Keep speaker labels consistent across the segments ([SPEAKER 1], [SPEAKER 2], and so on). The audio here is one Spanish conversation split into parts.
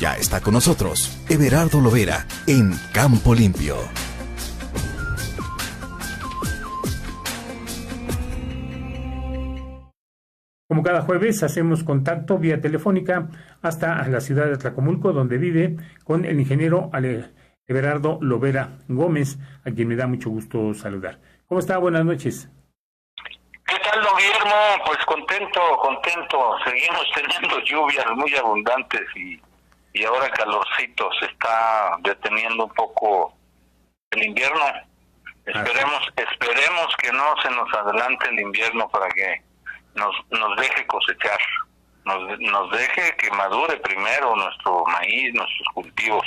[SPEAKER 1] Ya está con nosotros Everardo Lovera en Campo Limpio.
[SPEAKER 2] Como cada jueves, hacemos contacto vía telefónica hasta la ciudad de Tlacomulco, donde vive, con el ingeniero Everardo Lovera Gómez, a quien me da mucho gusto saludar. ¿Cómo está? Buenas noches.
[SPEAKER 3] ¿Qué tal, don Guillermo? Pues contento. Seguimos teniendo lluvias muy abundantes y ahora calorcito. Se está deteniendo un poco el invierno. Esperemos que no se nos adelante el invierno para que nos deje cosechar, nos deje que madure primero nuestro maíz, nuestros cultivos.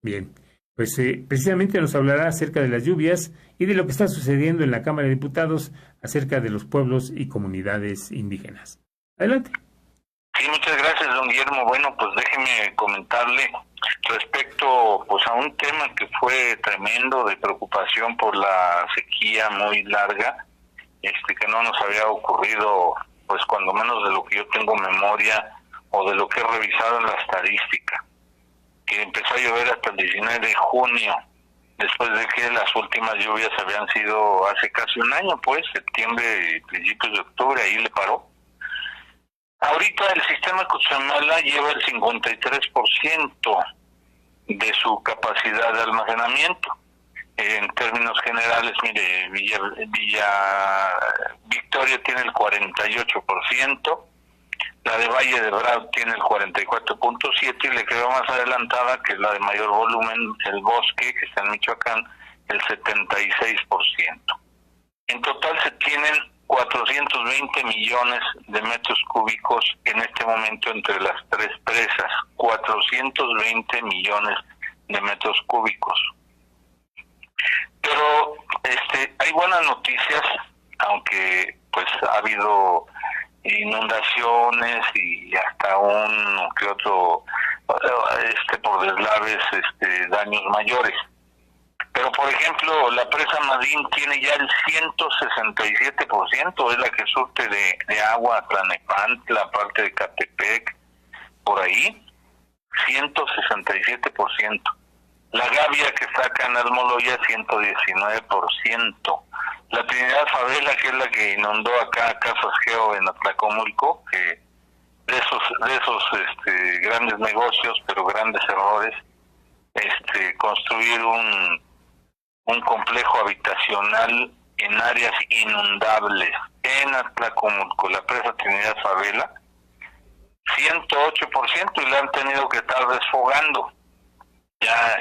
[SPEAKER 2] Bien, pues precisamente nos hablará acerca de las lluvias y de lo que está sucediendo en la Cámara de Diputados acerca de los pueblos y comunidades indígenas. Adelante.
[SPEAKER 3] Sí, muchas gracias, don Guillermo. Bueno, pues déjeme comentarle respecto pues a un tema que fue tremendo de preocupación por la sequía muy larga, que no nos había ocurrido, pues cuando menos de lo que yo tengo memoria o de lo que he revisado en la estadística, que empezó a llover hasta el 19 de junio, después de que las últimas lluvias habían sido hace casi un año, pues, septiembre y principios de octubre, ahí le paró. Ahorita el sistema Cutzamala lleva el 53% de su capacidad de almacenamiento. En términos generales, mire, Villa Victoria tiene el 48%, la de Valle de Bravo tiene el 44.7% y le quedó más adelantada, que es la de mayor volumen, el Bosque, que está en Michoacán, el 76%. En total se tienen 420 millones de metros cúbicos en este momento entre las tres presas, 420 millones de metros cúbicos. Pero hay buenas noticias, aunque pues ha habido inundaciones y hasta un que otro por deslaves, daños mayores. Pero por ejemplo, la presa Madín tiene ya el 167%, es la que surte de agua a Tlanepantla, parte de Catepec, por ahí, 167%. La Gavia, que está acá en Almoloya, 119%. La Trinidad Favela, que es la que inundó acá Casas Geo en Atlacomulco, que de esos grandes negocios, pero grandes errores, construir un complejo habitacional en áreas inundables en Atlacomulco, la presa Trinidad Favela, 108%, y la han tenido que estar desfogando. Ya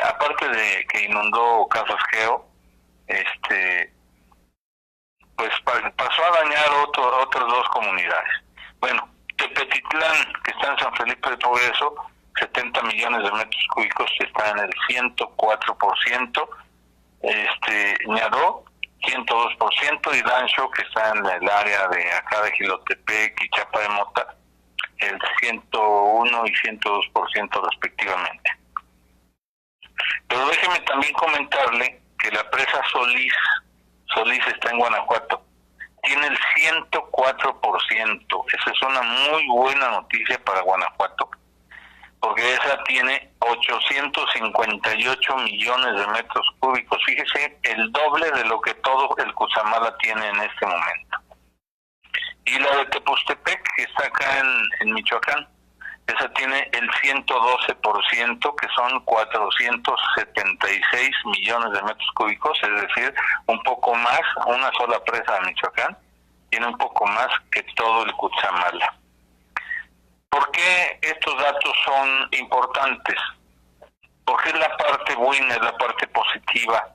[SPEAKER 3] aparte de que inundó Casas Geo, pues pasó a dañar otras dos comunidades. Bueno, Tepetitlán, que está en San Felipe del Progreso, 70 millones de metros cúbicos, está en el 104%, Ñadó, 102%, y Dancho, que está en el área de acá de Jilotepec y Chapa de Mota, el 101 y 102% respectivamente. Pero déjeme también comentarle que la presa Solís está en Guanajuato, tiene el 104%. Esa es una muy buena noticia para Guanajuato, porque esa tiene 858 millones de metros cúbicos. Fíjese, el doble de lo que todo el Cutzamala tiene en este momento. Y la de Tepustepec, que está acá en Michoacán, esa tiene el 112%, que son 476 millones de metros cúbicos, es decir, un poco más, una sola presa de Michoacán tiene un poco más que todo el Cutzamala. ¿Por qué estos datos son importantes? Porque es la parte buena, es la parte positiva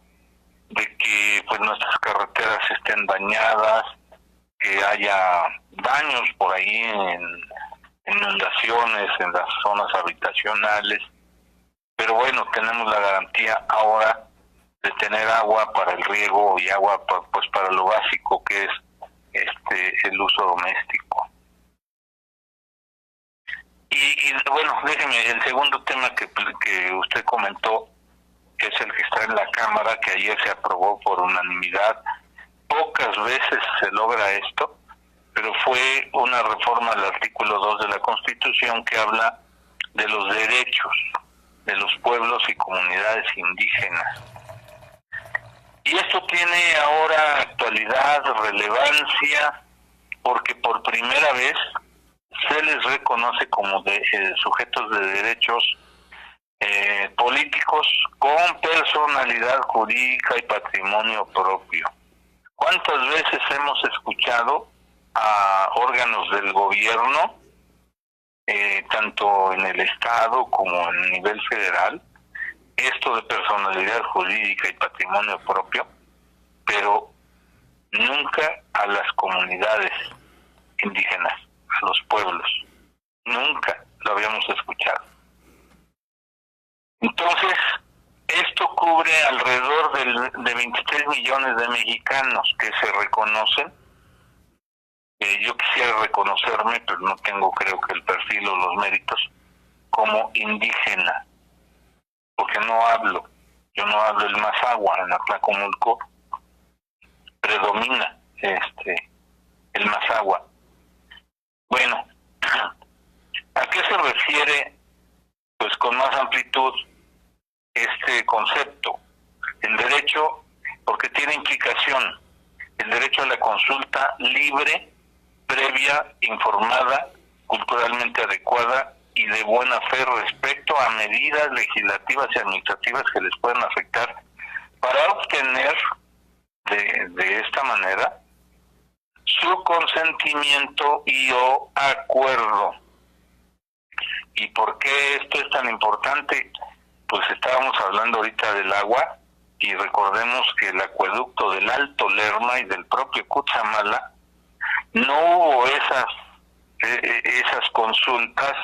[SPEAKER 3] de que pues nuestras carreteras estén dañadas, que haya daños por ahí en inundaciones en las zonas habitacionales, pero bueno, tenemos la garantía ahora de tener agua para el riego y agua pues para lo básico, que es el uso doméstico. Y bueno, déjeme, el segundo tema que usted comentó, que es el que está en la Cámara, que ayer se aprobó por unanimidad. Pocas veces se logra esto, pero fue una reforma al artículo 2 de la Constitución que habla de los derechos de los pueblos y comunidades indígenas. Y esto tiene ahora actualidad, relevancia, porque por primera vez se les reconoce como sujetos de derechos políticos con personalidad jurídica y patrimonio propio. ¿Cuántas veces hemos escuchado a órganos del gobierno, tanto en el Estado como en nivel federal, esto de personalidad jurídica y patrimonio propio, pero nunca a las comunidades indígenas, a los pueblos? Nunca lo habíamos escuchado. Entonces, esto cubre alrededor de 23 millones de mexicanos que se reconocen. Yo quisiera reconocerme, pero no tengo, creo que el perfil o los méritos, como indígena, porque yo no hablo el mazahua. En Atlacomulco predomina el mazahua. Bueno, ¿a qué se refiere, pues, con más amplitud este concepto? El derecho, porque tiene implicación, el derecho a la consulta libre, previa, informada, culturalmente adecuada y de buena fe respecto a medidas legislativas y administrativas que les puedan afectar, para obtener de esta manera su consentimiento y o acuerdo. ¿Y por qué esto es tan importante? Pues estábamos hablando ahorita del agua, y recordemos que el acueducto del Alto Lerma y del propio Cutzamala no hubo esas consultas,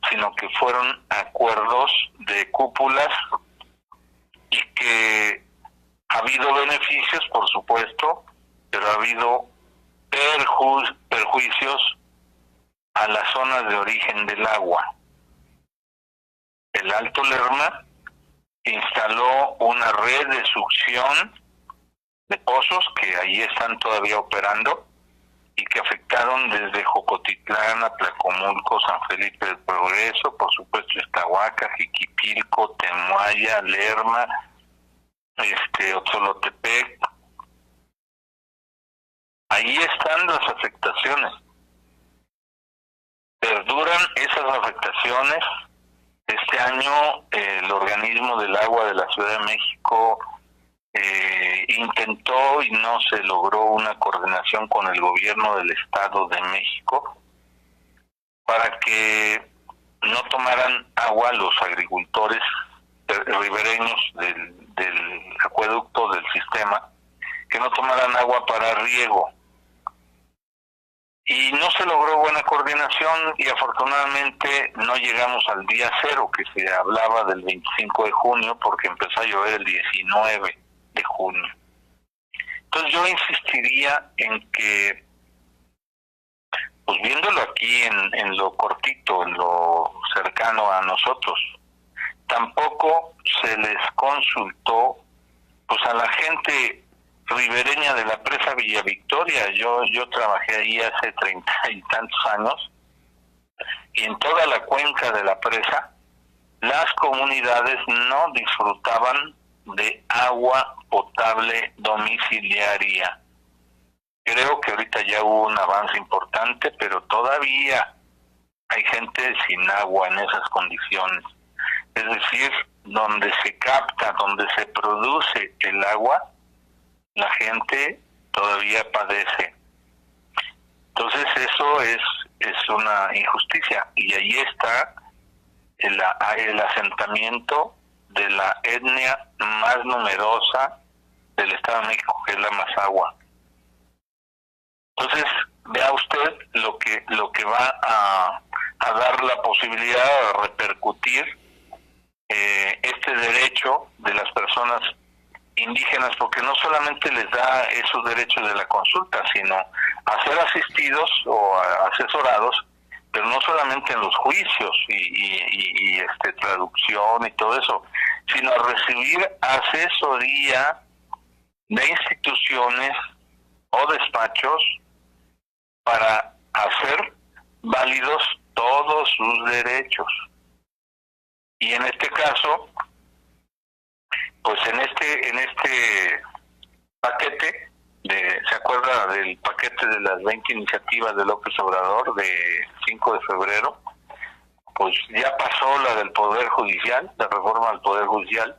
[SPEAKER 3] sino que fueron acuerdos de cúpulas, y que ha habido beneficios, por supuesto, pero ha habido perjuicios a las zonas de origen del agua. El Alto Lerma instaló una red de succión de pozos que ahí están todavía operando y que afectaron desde Jocotitlán, Atlacomulco, San Felipe del Progreso, por supuesto Iztahuaca, Jiquipilco, Temuaya, Lerma, Otzolotepec. Ahí están las afectaciones. Perduran esas afectaciones. Este año el organismo del agua de la Ciudad de México intentó y no se logró una coordinación con el gobierno del Estado de México para que no tomaran agua los agricultores ribereños del acueducto, del sistema, que no tomaran agua para riego. Y no se logró buena coordinación, y afortunadamente no llegamos al día cero, que se hablaba del 25 de junio, porque empezó a llover el 19 de junio. Entonces yo insistiría en que, pues viéndolo aquí en lo cortito, en lo cercano a nosotros, tampoco se les consultó pues a la gente ribereña de la presa Villa Victoria. Yo trabajé ahí hace 30 y tantos años, y en toda la cuenca de la presa las comunidades no disfrutaban de agua potable domiciliaria. Creo que ahorita ya hubo un avance importante, pero todavía hay gente sin agua en esas condiciones. Es decir, donde se capta, donde se produce el agua, la gente todavía padece. Entonces eso es una injusticia, y ahí está el asentamiento de la etnia más numerosa del Estado de México, que es la mazahua. Entonces vea usted lo que va a dar la posibilidad de repercutir este derecho de las personas indígenas, porque no solamente les da esos derechos de la consulta, sino a ser asistidos o asesorados, pero no solamente en los juicios y traducción y todo eso, sino a recibir asesoría de instituciones o despachos para hacer válidos todos sus derechos. Y en este caso, pues en este paquete, ¿se acuerda del paquete de las 20 iniciativas de López Obrador de 5 de febrero? Pues ya pasó la del Poder Judicial, la reforma del Poder Judicial,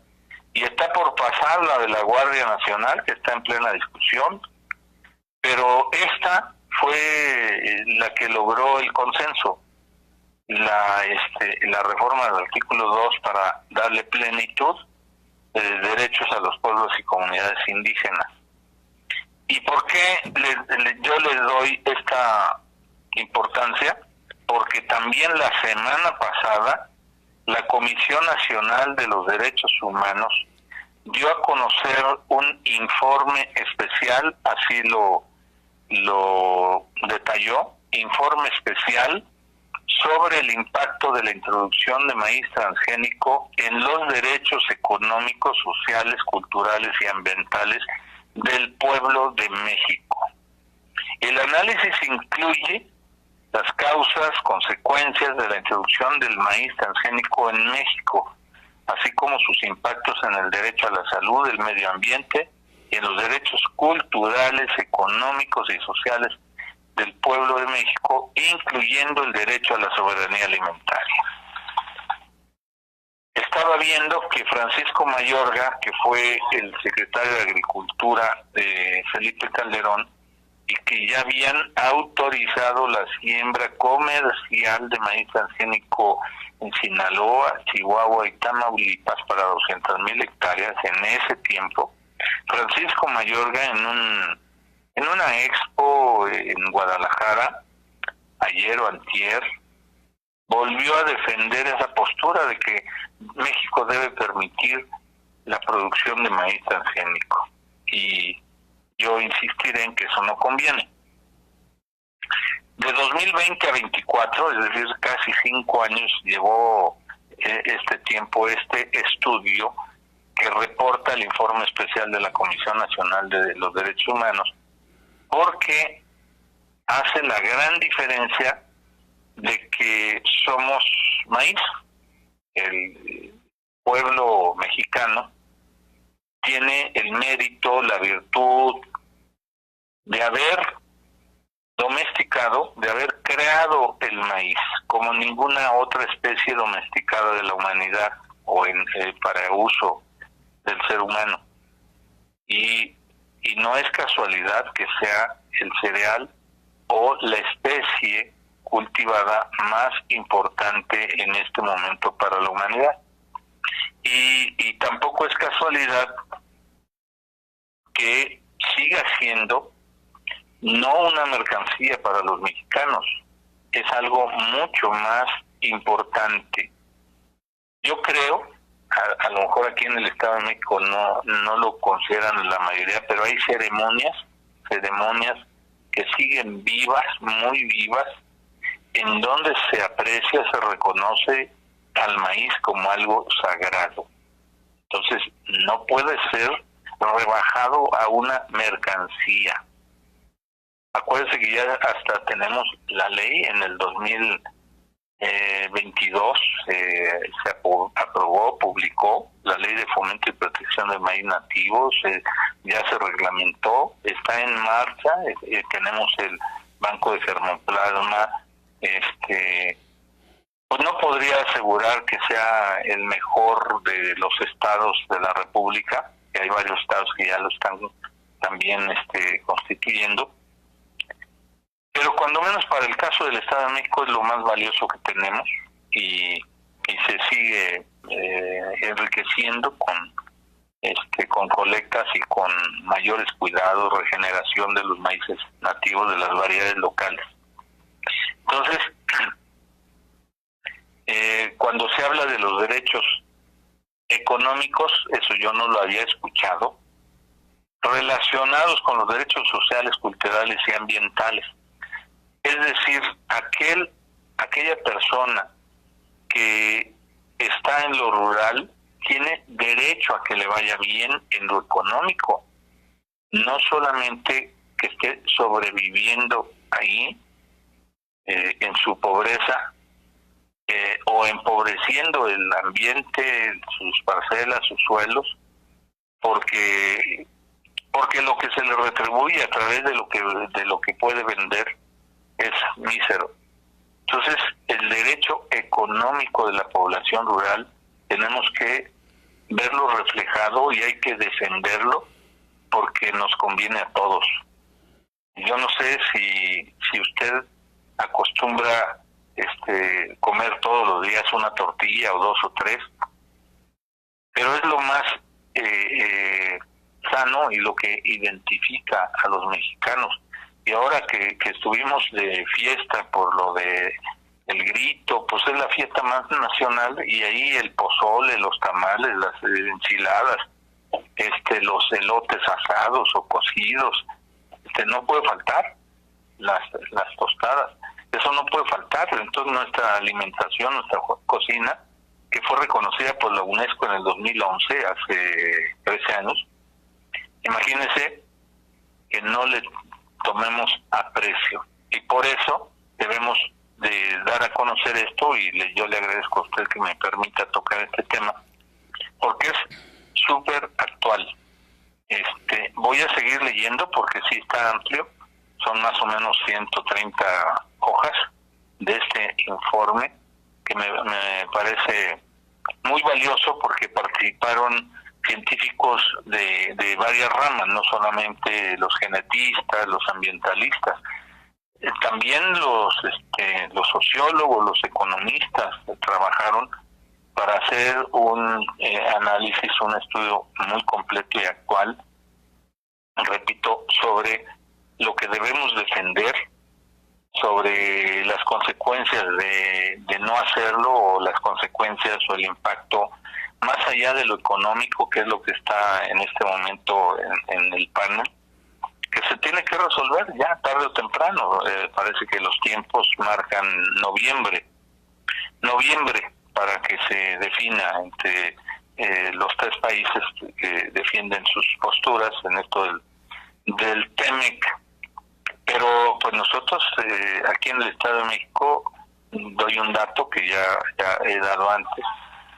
[SPEAKER 3] y está por pasar la de la Guardia Nacional, que está en plena discusión, pero esta fue la que logró el consenso, la reforma del artículo 2 para darle plenitud de derechos a los pueblos y comunidades indígenas. ¿Y por qué yo les doy esta importancia? Porque también la semana pasada la Comisión Nacional de los Derechos Humanos dio a conocer un informe especial, así lo detalló, informe especial sobre el impacto de la introducción de maíz transgénico en los derechos económicos, sociales, culturales y ambientales del pueblo de México. El análisis incluye las causas, consecuencias de la introducción del maíz transgénico en México, así como sus impactos en el derecho a la salud, el medio ambiente y en los derechos culturales, económicos y sociales del pueblo de México, incluyendo el derecho a la soberanía alimentaria. Estaba viendo que Francisco Mayorga, que fue el secretario de Agricultura de Felipe Calderón, y que ya habían autorizado la siembra comercial de maíz transgénico en Sinaloa, Chihuahua y Tamaulipas para 200,000 hectáreas en ese tiempo. Francisco Mayorga en una expo en Guadalajara, ayer o antier, volvió a defender esa postura de que México debe permitir la producción de maíz transgénico. Y yo insistiré en que eso no conviene. De 2020 a 24, es decir, casi 5 años, llevó este tiempo este estudio que reporta el informe especial de la Comisión Nacional de los Derechos Humanos, porque hace la gran diferencia de que somos maíz. El pueblo mexicano tiene el mérito, la virtud de haber domesticado, de haber creado el maíz como ninguna otra especie domesticada de la humanidad o para uso del ser humano. Y no es casualidad que sea el cereal o la especie cultivada más importante en este momento para la humanidad. Y tampoco es casualidad que siga siendo no una mercancía para los mexicanos, es algo mucho más importante. Yo creo, a lo mejor aquí en el Estado de México no lo consideran la mayoría, pero hay ceremonias que siguen vivas, muy vivas, en donde se aprecia, se reconoce al maíz como algo sagrado. Entonces, no puede ser rebajado a una mercancía. Acuérdense que ya hasta tenemos la ley en el 2022, se aprobó, publicó la Ley de Fomento y Protección del Maíz Nativo, ya se reglamentó, está en marcha, tenemos el Banco de Germoplasma. Pues no podría asegurar que sea el mejor de los estados de la República, que hay varios estados que ya lo están también constituyendo, pero cuando menos para el caso del Estado de México es lo más valioso que tenemos y se sigue enriqueciendo con colectas y con mayores cuidados, regeneración de los maíces nativos de las variedades locales. Entonces, cuando se habla de los derechos económicos, eso yo no lo había escuchado, relacionados con los derechos sociales, culturales y ambientales. Es decir, aquella persona que está en lo rural tiene derecho a que le vaya bien en lo económico, no solamente que esté sobreviviendo ahí en su pobreza o empobreciendo el ambiente, sus parcelas, sus suelos, porque lo que se le retribuye a través de lo que puede vender es mísero. Entonces, el derecho económico de la población rural tenemos que verlo reflejado y hay que defenderlo porque nos conviene a todos. Yo no sé si usted acostumbra comer todos los días una tortilla o 2 o 3, pero es lo más sano y lo que identifica a los mexicanos. Y ahora que estuvimos de fiesta por lo de el grito, pues es la fiesta más nacional, y ahí el pozole, los tamales, las enchiladas, los elotes asados o cocidos, no puede faltar, las tostadas, eso no puede faltar. Entonces nuestra alimentación, nuestra cocina, que fue reconocida por la UNESCO en el 2011, hace 13 años, imagínese que no le tomemos aprecio, y por eso debemos de dar a conocer esto, y yo le agradezco a usted que me permita tocar este tema, porque es súper actual. Voy a seguir leyendo porque sí está amplio, son más o menos 130 hojas de este informe, que me parece muy valioso porque participaron científicos de varias ramas, no solamente los genetistas, los ambientalistas, también los sociólogos, los economistas trabajaron para hacer un análisis, un estudio muy completo y actual, repito, sobre lo que debemos defender, sobre las consecuencias de no hacerlo, o las consecuencias o el impacto más allá de lo económico, que es lo que está en este momento en el panel, que se tiene que resolver ya tarde o temprano. Parece que los tiempos marcan noviembre para que se defina entre los 3 países que defienden sus posturas en esto del TEMEC. Pero pues nosotros aquí en el Estado de México, doy un dato que ya he dado antes,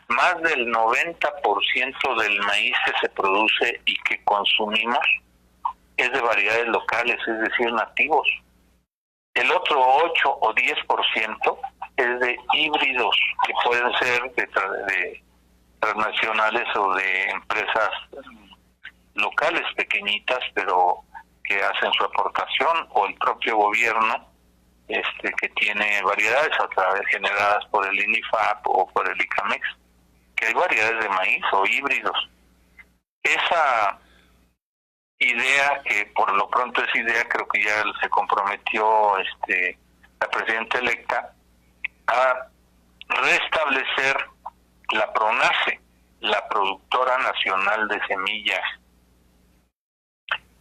[SPEAKER 3] más del 90% del maíz que se produce y que consumimos es de variedades locales, es decir, nativos. El otro 8 o 10% es de híbridos, que pueden ser de transnacionales o de empresas locales pequeñitas, pero que hacen su aportación, o el propio gobierno que tiene variedades a través generadas por el INIFAP o por el ICAMEX, que hay variedades de maíz o híbridos. Esa idea, que por lo pronto es idea, creo que ya se comprometió la presidenta electa a restablecer la PRONACE, la Productora Nacional de Semillas.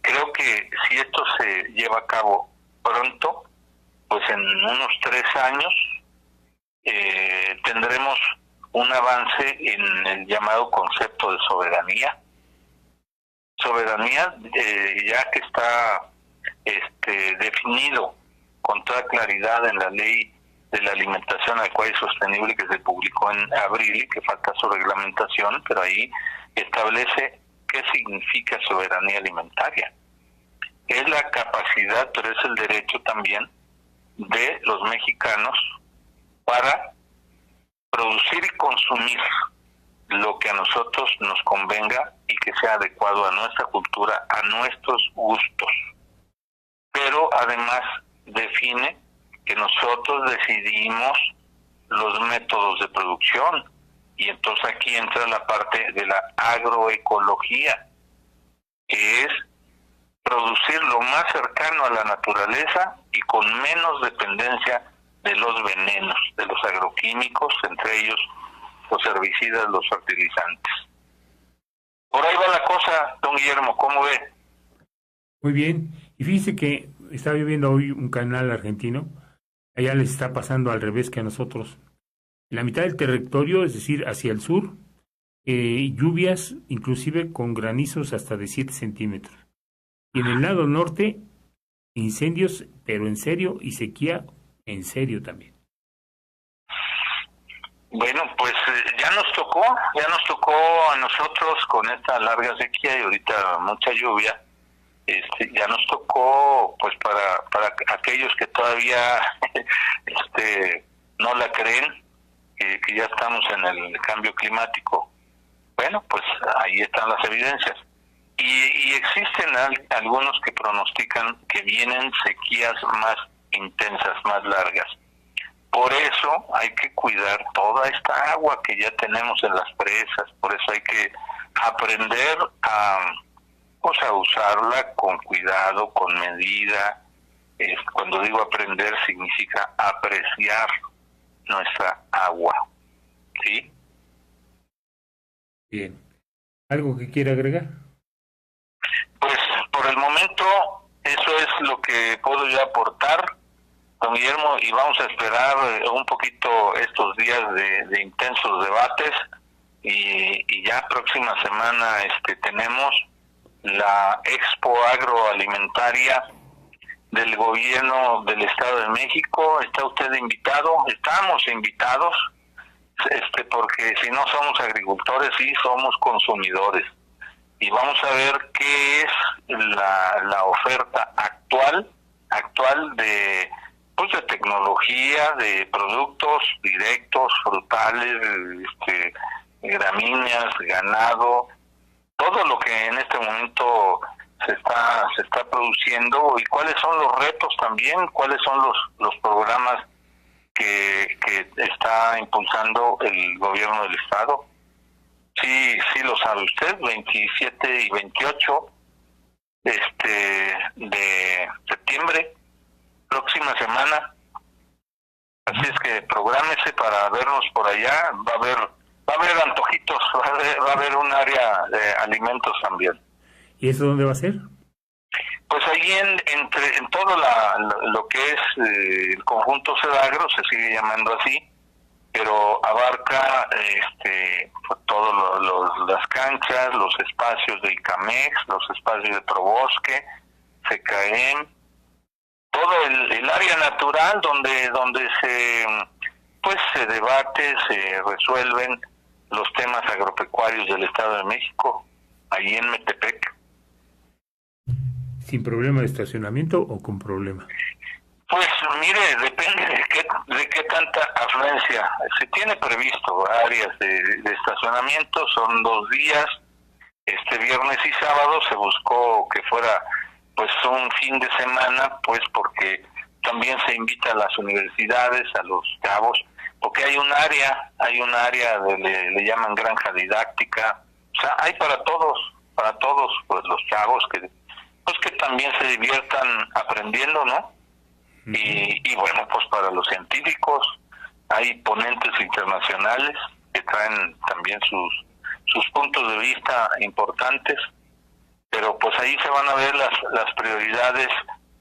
[SPEAKER 3] Creo que si esto se lleva a cabo pronto, pues en unos 3 años tendremos un avance en el llamado concepto de soberanía. Soberanía ya que está definido con toda claridad en la Ley de la Alimentación Adecuada y Sostenible, que se publicó en abril y que falta su reglamentación, pero ahí establece qué significa soberanía alimentaria. Es la capacidad, pero es el derecho también de los mexicanos para producir y consumir lo que a nosotros nos convenga y que sea adecuado a nuestra cultura, a nuestros gustos. Pero además define que nosotros decidimos los métodos de producción, y entonces aquí entra la parte de la agroecología, que es producir lo más cercano a la naturaleza y con menos dependencia de los venenos, de los agroquímicos, entre ellos los herbicidas, los fertilizantes. Por ahí va la cosa, don Guillermo, ¿cómo ve?
[SPEAKER 2] Muy bien, y fíjese que estaba viendo hoy un canal argentino, allá les está pasando al revés que a nosotros. En la mitad del territorio, es decir, hacia el sur, lluvias inclusive con granizos hasta de 7 centímetros. Y en el lado norte, incendios, pero en serio, y sequía en serio también.
[SPEAKER 3] Bueno, pues ya nos tocó a nosotros con esta larga sequía y ahorita mucha lluvia. Ya nos tocó, pues para aquellos que todavía no la creen, que ya estamos en el cambio climático. Bueno, pues ahí están las evidencias. Y existen algunos que pronostican que vienen sequías más intensas, más largas. Por eso hay que cuidar toda esta agua que ya tenemos en las presas, por eso hay que aprender a usarla con cuidado, con medida. Cuando digo aprender significa apreciar nuestra agua, ¿sí?
[SPEAKER 2] Bien. ¿Algo que quiera agregar?
[SPEAKER 3] Pues por el momento eso es lo que puedo yo aportar, don Guillermo, y vamos a esperar un poquito estos días de intensos debates y ya próxima semana tenemos la Expo Agroalimentaria del Gobierno del Estado de México. Está usted invitado, estamos invitados, porque si no somos agricultores, sí somos consumidores. Y vamos a ver qué es la oferta actual de tecnología, de productos directos, frutales, gramíneas, ganado, todo lo que en este momento se está produciendo, y cuáles son los retos también, cuáles son los programas que está impulsando el gobierno del estado. Sí lo sabe usted, 27 y 28 de septiembre, próxima semana. Así es que prográmese para vernos por allá. Va a haber antojitos, va a haber un área de alimentos también.
[SPEAKER 2] ¿Y eso dónde va a ser?
[SPEAKER 3] Pues allí en todo lo que es el conjunto Sedagro, se sigue llamando así, pero abarca todas las canchas, los espacios del CAMEX, los espacios de Probosque, CKM, todo el área natural donde se debate, se resuelven los temas agropecuarios del Estado de México, allí en Metepec.
[SPEAKER 2] ¿Sin problema de estacionamiento o con problema?
[SPEAKER 3] Pues mire, depende de qué tanta afluencia. Se tiene previsto áreas de estacionamiento, son 2 días, viernes y sábado. Se buscó que fuera pues un fin de semana, pues porque también se invita a las universidades, a los chavos, porque hay un área le llaman granja didáctica. O sea, hay para todos pues los chavos que también se diviertan aprendiendo, ¿no? Y bueno, pues para los científicos hay ponentes internacionales que traen también sus puntos de vista importantes, pero pues ahí se van a ver las prioridades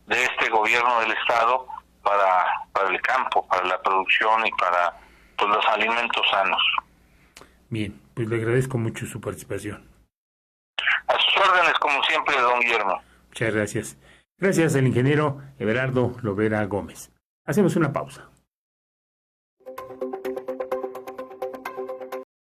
[SPEAKER 3] de este gobierno del estado para el campo, para la producción y para pues los alimentos sanos.
[SPEAKER 2] Bien, pues le agradezco mucho su participación.
[SPEAKER 3] A sus órdenes, como siempre, don Guillermo.
[SPEAKER 2] Muchas gracias. Gracias al ingeniero Everardo Lovera Gómez. Hacemos una pausa.